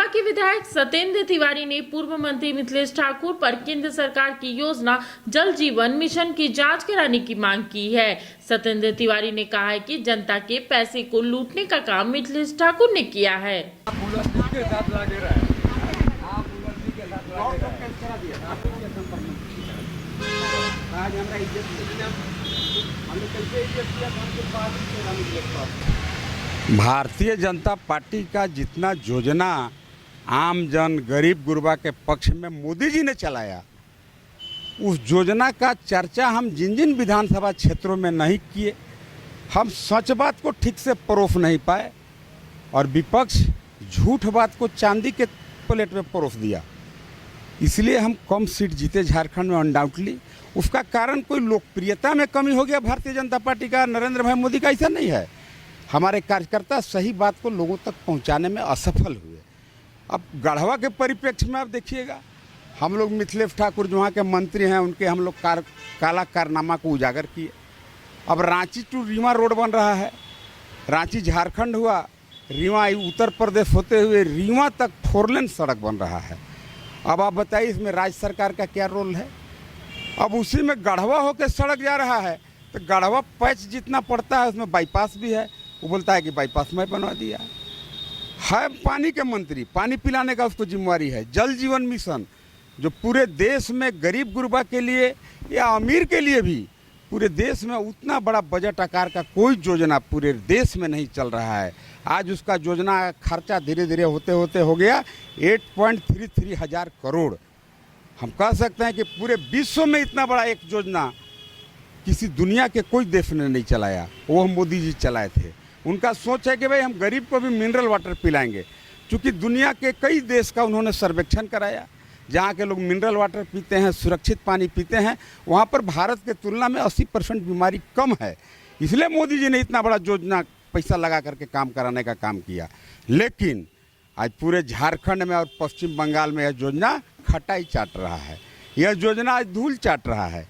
के विधायक सत्येंद्र तिवारी ने पूर्व मंत्री मिथिलेश ठाकुर पर केंद्र सरकार की योजना जल जीवन मिशन की जांच कराने की मांग की है। सत्येंद्र तिवारी ने कहा है कि जनता के पैसे को लूटने का काम मिथिलेश ठाकुर ने किया है। भारतीय जनता पार्टी का जितना योजना आम जन गरीब गुरबा के पक्ष में मोदी जी ने चलाया, उस योजना का चर्चा हम जिन जिन विधानसभा क्षेत्रों में नहीं किए, हम सच बात को ठीक से परोस नहीं पाए और विपक्ष झूठ बात को चांदी के प्लेट में परोस दिया। इसलिए हम कम सीट जीते झारखंड में अनडाउटली। उसका कारण कोई लोकप्रियता में कमी हो गया भारतीय जनता पार्टी का, नरेंद्र भाई मोदी का, ऐसा नहीं है। हमारे कार्यकर्ता सही बात को लोगों तक पहुंचाने में असफल हुए। अब गढ़वा के परिप्रेक्ष्य में आप देखिएगा, हम लोग मिथिलेश ठाकुर जो वहाँ के मंत्री हैं, उनके हम लोग काला कारनामा को उजागर किए। अब रांची टू रीवा रोड बन रहा है, रांची झारखंड हुआ, रीवा उत्तर प्रदेश होते हुए रीवा तक 4 लेन सड़क बन रहा है। अब आप बताइए इसमें राज्य सरकार का क्या रोल है। अब उसी में गढ़वा होकर सड़क जा रहा है, तो गढ़वा पैच जितना पड़ता है उसमें बाईपास भी है, वो बोलता है कि बाईपास मैं बनवा दिया है। पानी के मंत्री, पानी पिलाने का उसको जिम्मेवारी है। जल जीवन मिशन जो पूरे देश में गरीब गुरबा के लिए या अमीर के लिए भी पूरे देश में उतना बड़ा बजट आकार का कोई योजना पूरे देश में नहीं चल रहा है। आज उसका योजना खर्चा धीरे धीरे होते होते हो गया 8.33 हजार करोड़। हम कह सकते हैं कि पूरे विश्व में इतना बड़ा एक योजना किसी दुनिया के कोई देश ने नहीं चलाया, वो मोदी जी चलाए थे। उनका सोच है कि भाई हम गरीब को भी मिनरल वाटर पिलाएंगे, क्योंकि दुनिया के कई देश का उन्होंने सर्वेक्षण कराया, जहाँ के लोग मिनरल वाटर पीते हैं, सुरक्षित पानी पीते हैं, वहाँ पर भारत के तुलना में 80% बीमारी कम है। इसलिए मोदी जी ने इतना बड़ा योजना पैसा लगा करके काम कराने का काम किया। लेकिन आज पूरे झारखंड में और पश्चिम बंगाल में यह योजना खटाई चाट रहा है, यह योजना आज धूल चाट रहा है।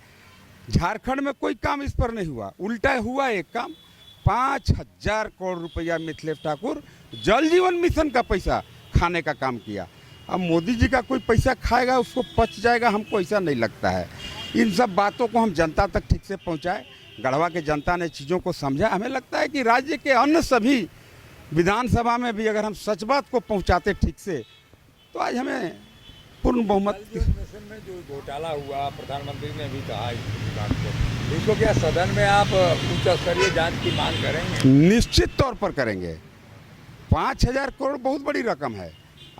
झारखंड में कोई काम इस पर नहीं हुआ, उल्टा हुआ एक काम। 5000 करोड़ रुपया मिथिलेश ठाकुर जल जीवन मिशन का पैसा खाने का काम किया। अब मोदी जी का कोई पैसा खाएगा उसको पच जाएगा, हमको ऐसा नहीं लगता है। इन सब बातों को हम जनता तक ठीक से पहुंचाए। गढ़वा के जनता ने चीज़ों को समझा। हमें लगता है कि राज्य के अन्य सभी विधानसभा में भी अगर हम सच बात को पहुंचाते ठीक से, तो आज हमें पूर्ण बहुमत। में जो घोटाला हुआ, प्रधानमंत्री ने भी कहा इस बात को, इसको क्या सदन में आप उच्च स्तरीय जांच की मांग करेंगे? निश्चित तौर पर करेंगे। 5000 करोड़ बहुत बड़ी रकम है।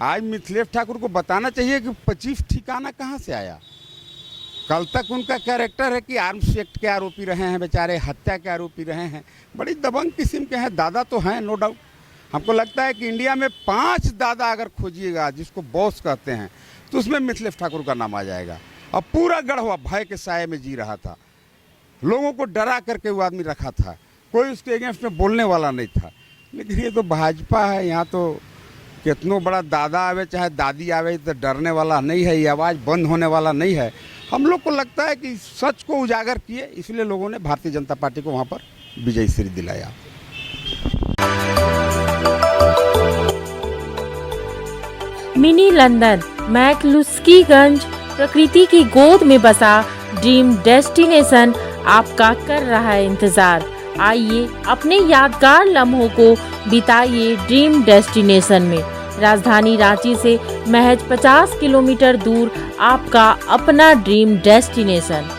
आज मिथिलेश ठाकुर को बताना चाहिए कि 25 ठिकाना कहाँ से आया। कल तक उनका कैरेक्टर है कि आर्म्स एक्ट के आरोपी रहे हैं, बेचारे हत्या के आरोपी रहे हैं, बड़ी दबंग किस्म के हैं। दादा तो हैं, नो डाउट। हमको लगता है कि इंडिया में 5 दादा अगर खोजिएगा जिसको बॉस कहते हैं, तो उसमें मिथिलेश ठाकुर का नाम आ जाएगा। अब पूरा गढ़वा भय के साये में जी रहा था, लोगों को डरा करके वो आदमी रखा था, कोई उसके अगेंस्ट में बोलने वाला नहीं था। लेकिन ये तो भाजपा है, यहाँ तो कितनो बड़ा दादा आवे चाहे दादी आवे, तो डरने वाला नहीं है, ये आवाज़ बंद होने वाला नहीं है। हम लोग को लगता है कि सच को उजागर किए, इसलिए लोगों ने भारतीय जनता पार्टी को वहाँ पर विजयी श्री दिलाया। मिनी लंदन मैक्लुस्कीगंज प्रकृति की गोद में बसा ड्रीम डेस्टिनेशन आपका कर रहा है इंतजार। आइए अपने यादगार लम्हों को बिताइए ड्रीम डेस्टिनेशन में। राजधानी रांची से महज 50 किलोमीटर दूर आपका अपना ड्रीम डेस्टिनेशन।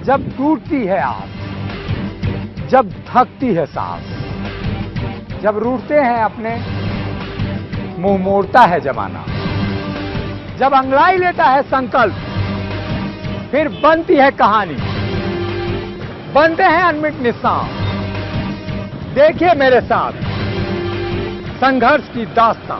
जब टूटती है आस, जब थकती है सांस, जब रूठते हैं अपने, मुंह मोड़ता है जमाना, जब अंगड़ाई लेता है संकल्प, फिर बनती है कहानी, बनते हैं अनमिट निशान। देखिए मेरे साथ संघर्ष की दास्तां।